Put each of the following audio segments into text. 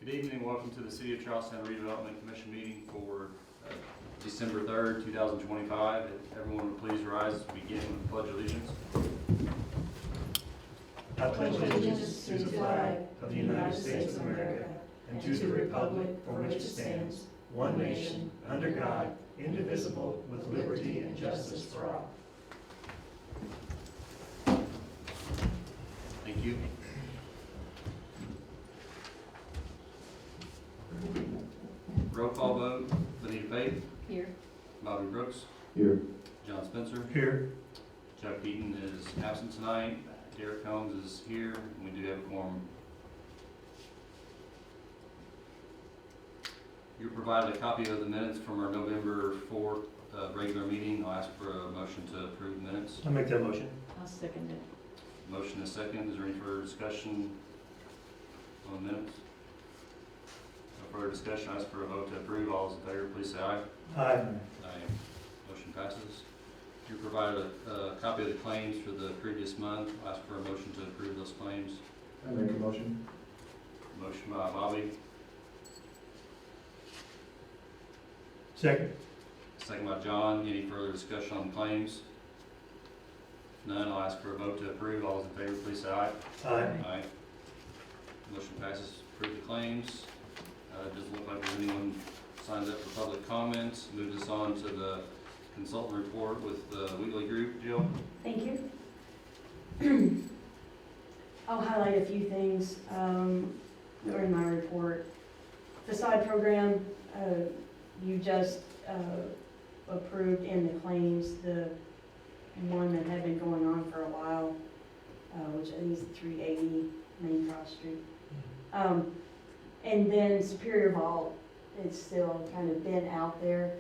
Good evening and welcome to the City of Charlestown Redevelopment Commission meeting for December 3rd, 2025. If everyone would please rise as we begin with the Pledge of Allegiance. I pledge allegiance to the flag of the United States of America and to the republic for which it stands, one nation, under God, indivisible, with liberty and justice for all. Thank you. Roll call vote. Benita Pate. Here. Bobby Brooks. Here. John Spencer. Here. Chuck Eaton is absent tonight. Derek Combs is here. We do have a quorum. You provided a copy of the minutes from our November 4th regular meeting. I'll ask for a motion to approve minutes. I'll make that motion. I'll second it. Motion is second. Is there any further discussion on minutes? No further discussion. I ask for a vote to approve. All those in favor, please say aye. Aye. Aye. Motion passes. You provided a copy of the claims for the previous month. I'll ask for a motion to approve those claims. I make a motion. Motion by Bobby, Second. second by John. Any further discussion on the claims? None. I'll ask for a vote to approve. All those in favor, please say aye. Aye. Aye. Motion passes. Approve the claims. Doesn't look like there's anyone signed up for public comments. Move us on to the consultant report with the Wheatley Group. Jill? Thank you. I'll highlight a few things during my report. Facade program, you just approved in the claims the one that had been going on for a while, which I think is 380 Main Cross Street. And then Superior Vault, it's still kind of been out there.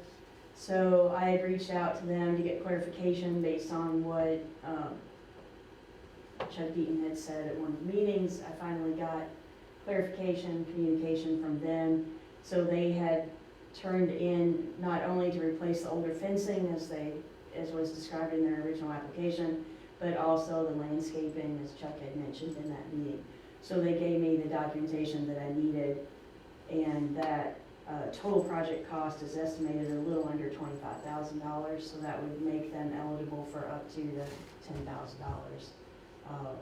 So I had reached out to them to get clarification based on what Chuck Eaton had said at one of the meetings. I finally got clarification, communication from them. So they had turned in not only to replace the older fencing as was described in their original application, but also the landscaping, as Chuck had mentioned in that meeting. So they gave me the documentation that I needed, and that total project cost is estimated a little under $25,000, so that would make them eligible for up to the $10,000.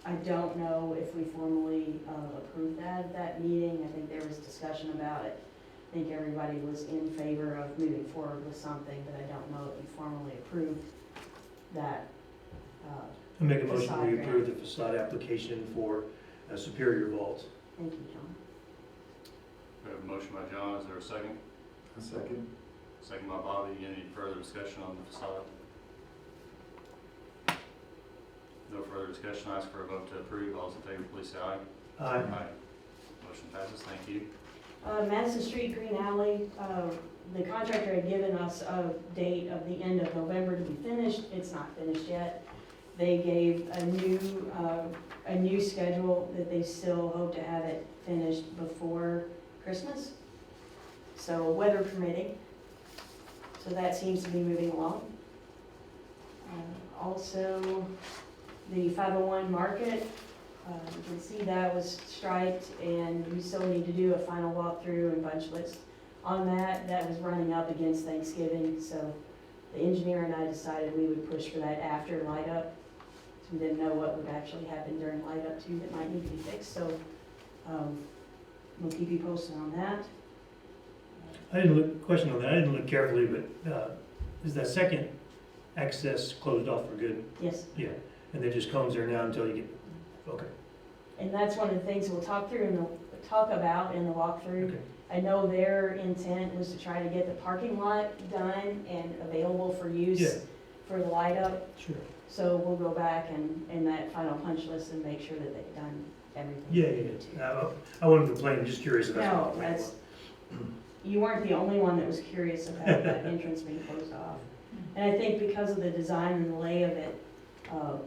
I don't know if we formally approved that at that meeting. I think there was discussion about it. I think everybody was in favor of moving forward with something, but I don't know if we formally approved that. I make a motion Facade we grant. approve the facade application for Superior Vault. Thank you, John. We have a motion by John. Is there a second? A second. Second by Bobby. Any further discussion on the facade? No further discussion. I ask for a vote to approve. All those in favor, please say aye. Aye. Motion passes. Thank you. Madison Street Green Alley, the contractor had given us a date of the end of November to be finished. It's not finished yet. They gave a new schedule that they still hope to have it finished before Christmas. So weather permitting. So that seems to be moving along. Also, the 501 Market, you can see that was striped, and we still need to do a final walkthrough and punch list on that. That was running up against Thanksgiving, so the engineer and I decided we would push for that after light up. So we didn't know what would actually happen during light up too that might need to be fixed, so we'll keep you posted on that. I didn't look, question on that, I didn't look carefully, but is that second access closed off for good? Yes, Yeah, and it just comes there now until you get, okay. and that's one of the things we'll talk through and talk about in the walkthrough. Okay. I know their intent was to try to get the parking lot done and available for use Yeah. for the light up. Sure. So we'll go back and that final punch list and make sure that they've done everything. Yeah, they yeah, need to. yeah. I wasn't complaining, just curious if that's No, what the plan that's, was. you weren't the only one that was curious about that entrance being closed off. And I think because of the design and the lay of it,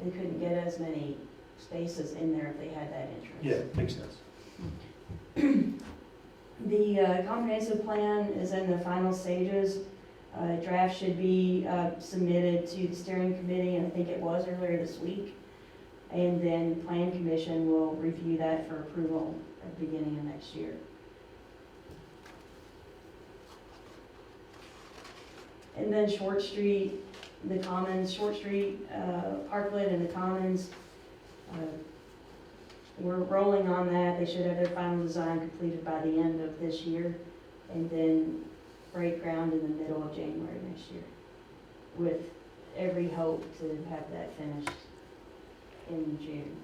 they couldn't get as many spaces in there if they had that entrance. Yeah, makes sense. The comprehensive plan is in the final stages. Draft should be submitted to the steering committee, and I think it was earlier this week. And then Plan Commission will review that for approval at the beginning of next year. And then Short Street, the Commons, Short Street, Parklet and the Commons, we're rolling on that. They should have their final design completed by the end of this year, and then break ground in the middle of January next year, with every hope to have that finished in June,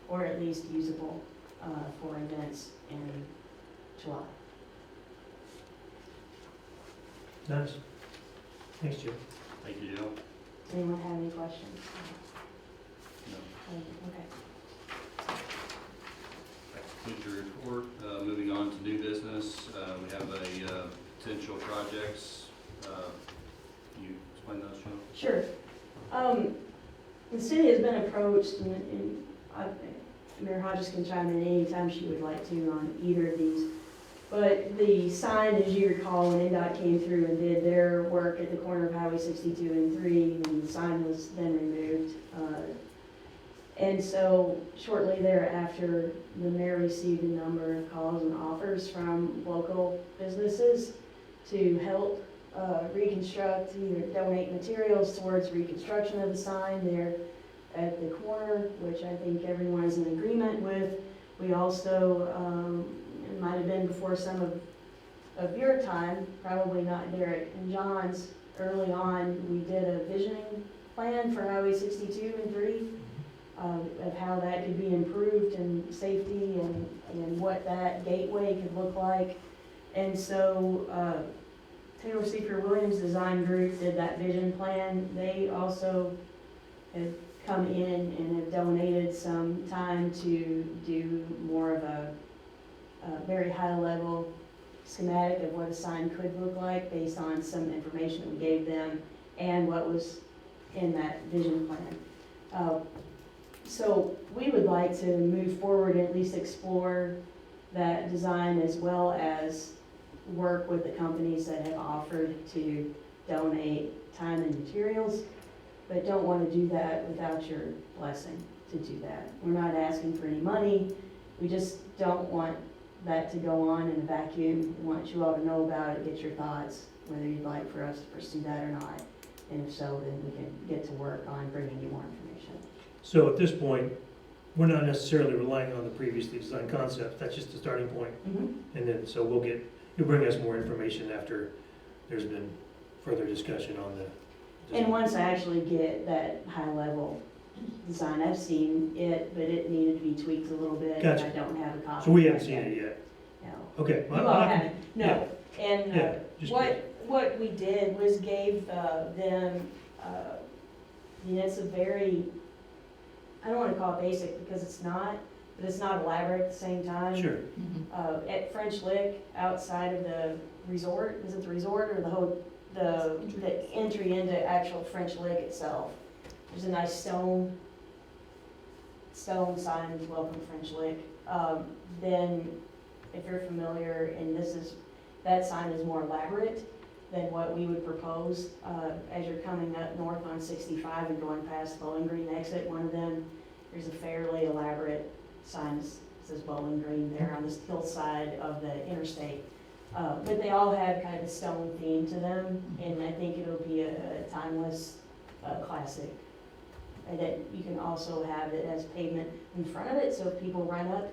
or at least usable for events in July. Nice. Thanks, Jim. Thank you, Jill. Does anyone have any questions? No. Okay. Concludes your report. Moving on to new business, we have a potential projects. Can you explain those, Jill? Sure. The city has been approached, and Mayor Hodges can chime in anytime she would like to on either of these. But the sign, as you recall, when NDOT came through and did their work at the corner of Highway 62 and 3, and the sign was then removed. And so shortly thereafter, the mayor received a number of calls and offers from local businesses to help reconstruct, either donate materials towards reconstruction of the sign there at the corner, which I think everyone is in agreement with. We also, it might have been before some of your time, probably not Derek and John's, early on, we did a visioning plan for Highway 62 and 3. Of how that could be improved and safety and what that gateway could look like. And so Taylor Seeker Williams Design Group did that vision plan. They also have come in and have donated some time to do more of a very high level schematic of what a sign could look like based on some information that we gave them and what was in that vision plan. So we would like to move forward and at least explore that design, as well as work with the companies that have offered to donate time and materials, but don't want to do that without your blessing to do that. We're not asking for any money. We just don't want that to go on in a vacuum. We want you all to know about it, get your thoughts, whether you'd like for us to pursue that or not. And if so, then we can get to work on bringing you more information. So at this point, we're not necessarily relying on the previously designed concept. That's just the starting point. Mm-hmm. And then, so you'll bring us more information after there's been further discussion on the design. And once I actually get that high-level design, I've seen it, but it needed to be tweaked a little bit. Gotcha. And I don't have a copy. So we haven't right seen yet. it yet? No. Okay. You all haven't? No. Yeah. And Yeah, just what we did was gave them, it's a very, I don't want to call it basic because it's not, but it's not elaborate at the same time. Sure. At French Lick, outside of the resort, is it the resort or the entry into actual French Lick itself? There's a nice stone sign, welcome French Lick. Then, if you're familiar, and that sign is more elaborate than what we would propose. As you're coming up north on 65 and going past Bowling Green exit, one of them, there's a fairly elaborate sign that says Bowling Green there on this hillside of the interstate. But they all have kind of a stone theme to them, and I think it'll be a timeless classic. And that you can also have it as pavement in front of it, so if people run up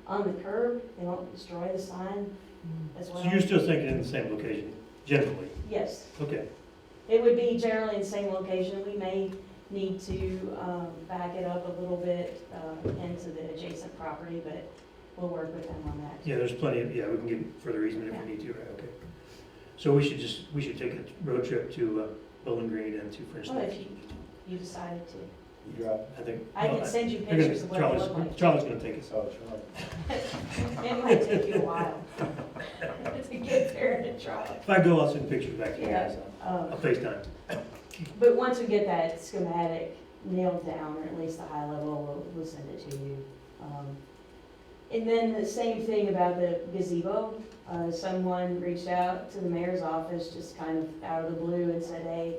on the curb, they won't destroy the sign as well. So you're still thinking in the same location, generally? Yes, Okay. it would be generally in the same location. We may need to back it up a little bit into the adjacent property, but we'll work with them on that. Yeah, there's plenty of, we can get further easement if we need to, right, okay. So we should take a road trip to Bowling Green and to French Well, Lick. if you decided to. You got, I think. I can send you pictures of what it looked like. Charlie's gonna take us. oh, Charlie. It might take you a while to get there and try it. If I go, I'll send pictures back to you guys. Yeah. I'll FaceTime. But once we get that schematic nailed down, or at least the high level, we'll send it to you. And then the same thing about the gazebo. Someone reached out to the mayor's office, just kind of out of the blue, and said, hey,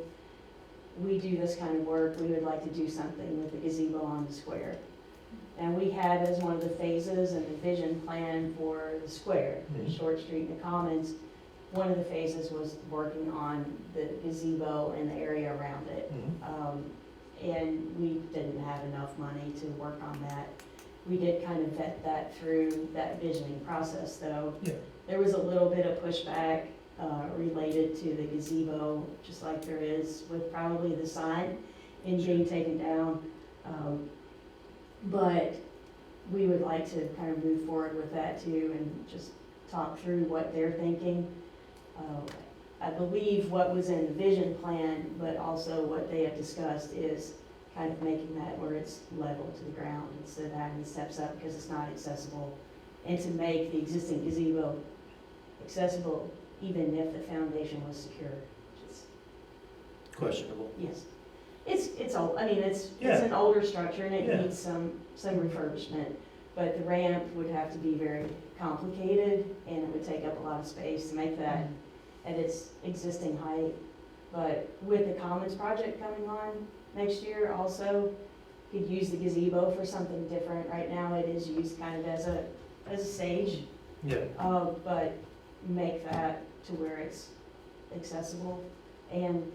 we do this kind of work, we would like to do something with the gazebo on the square. And we had as one of the phases and the vision plan for the square, the Mhm. Short Street and the Commons. One of the phases was working on the gazebo and the area around it. Mhm. And we didn't have enough money to work on that. We did kind of vet that through that visioning process, though. Yeah. There was a little bit of pushback related to the gazebo, just like there is with probably the sign in being taken down. But we would like to kind of move forward with that too and just talk through what they're thinking. I believe what was in the vision plan, but also what they have discussed is kind of making that where it's level to the ground instead of having the steps up because it's not accessible. And to make the existing gazebo accessible even if the foundation was secure. Which is, Questionable. yes. It's old, I mean, it's Yeah. an older structure and it Yeah. needs some refurbishment. But the ramp would have to be very complicated and it would take up a lot of space to make that at its existing height. But with the Commons project coming on next year also, could use the gazebo for something different. Right now it is used kind of as a stage, Yeah. but make that to where it's accessible and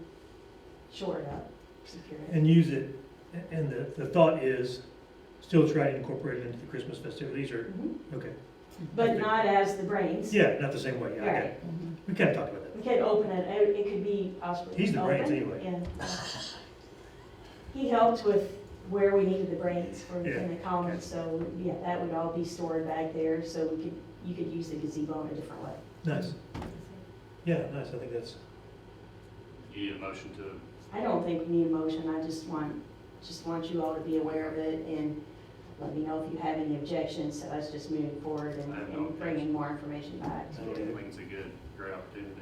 shore it up, secure it. And use it, and the thought is still try to incorporate it into the Christmas festivities, or, Mhm. okay. But not as the brains. Yeah, not the same way, yeah, I got it. Right. We kind of talked about We that. could open it, it could be possibly He's the brains open, anyway. yeah. He helped with where we needed the brains for Yeah, in the Commons, so yeah, that would all be stored back there, so you could use the gazebo in a different way. Nice. Yeah, nice, I think that's, You need a motion to, I don't think we need a motion, I just want you all to be aware of it and let me know if you have any objections to us just moving forward and I have no and bringing more information back. I think it's a great opportunity.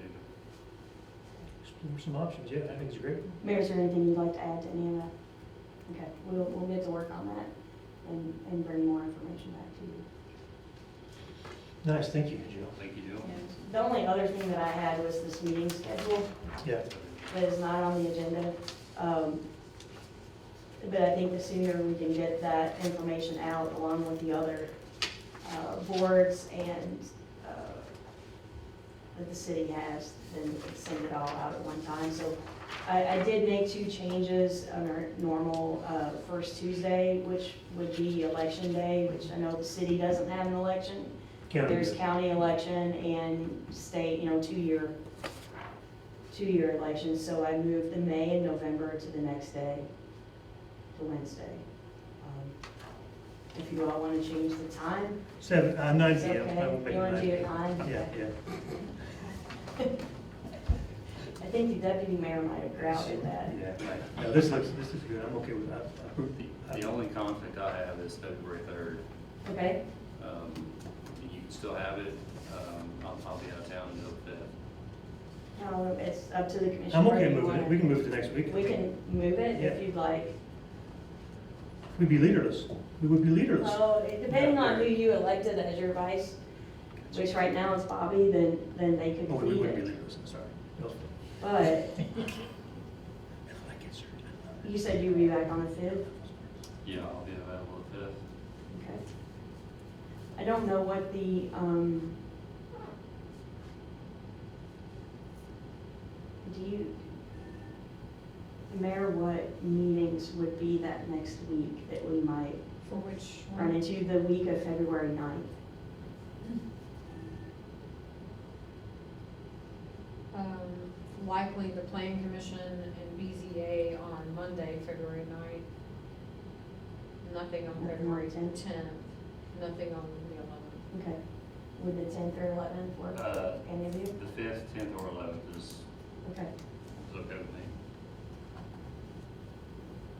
explore some options, yeah, I think it's great. Mayor, is there anything you'd like to add to any of that? Okay, we'll get to work on that and bring more information back to you. Nice, thank you, Jill. Thank you, Jill. The only other thing that I had was this meeting schedule Yeah, that is not on the agenda. But I think the sooner we can get that information out along with the other boards and that the city has, then we can send it all out at one time. So I did make 2 changes on our normal first Tuesday, which would be election day, which I know the city doesn't have an election. county. There's county election and state, 2-year elections. So I moved the May and November to the next day, to Wednesday. If you all want to change the time, 9 it's PM. I will okay. make You want to do it it 9? 9. Yeah, Okay. yeah. I think the deputy mayor might have grouted that. Yeah, no, this is good, I'm okay with that. I approve The only conflict I have is February 3rd. Okay? You can still have it. I'll be out of town until the 5th. No, it's up to the commission. I'm okay whether you moving it, wanna- we can move it to next week. We can move it Yeah. if you'd like. We'd be leaderless, we would be leaderless. Well, depending on who you elected as your vice, which right now is Bobby, then they could Oh, we lead wouldn't be it. leaderless, I'm sorry. That was- But I get certain. you said you'd be back on the 5th? Yeah, I'll be available the 5th. Okay. I don't know what the, Mayor, what meetings would be that next week that we might For which run one? into the week of February 9th? Likely the Plan Commission and BZA on Monday, February 9th. Nothing on Nothing on February 10th? 10th, nothing on the 11th. Okay. Would the 10th or 11th work? Any of you? The 5th, 10th, or 11th is Okay. okay with me.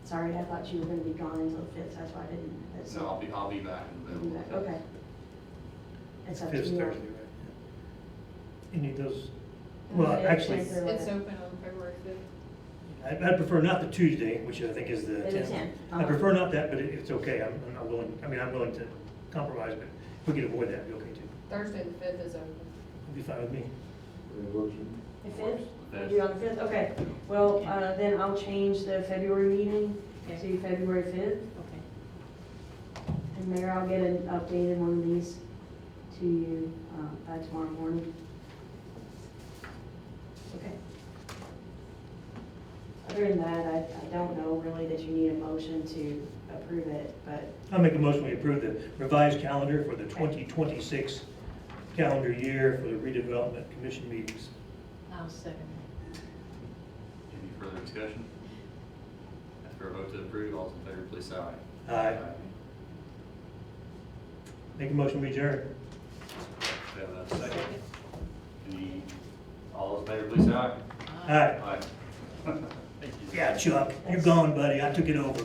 Sorry, I thought you were gonna be gone until the 5th, that's why I didn't. that's- No, I'll be back and available. the 5th. Okay. It's up to Fifth you. Thursday, right? Yeah. Any of those, well, Okay, actually, 10th or It's 11th. open on February 5th. I'd prefer not the Tuesday, which I think is the The 10th. 10th. I prefer not that, but it's okay, I'm not willing, I'm willing to compromise, but if we can avoid that, it'd be okay too. Thursday the 5th is open. It'd be fine with me. The 5th? The We'll 5th. do it on the 5th, okay. Well, then I'll change the February meeting Okay. to February 5th. Okay. And Mayor, I'll get an updated one of these to you by tomorrow morning. Okay. Other than that, I don't know really that you need a motion to approve it, but I'll make a motion, we approve the revised calendar for the 2026 calendar year for the redevelopment commission meetings. I'll second Any further discussion? After a vote to approve, all those in favor, please say aye. Aye. Make a motion, we adjourn. We have a it. second. Second. Any, all those in favor, please say aye. Aye. Aye. Thank you. Yeah, Chuck, you're gone, buddy. I took it over.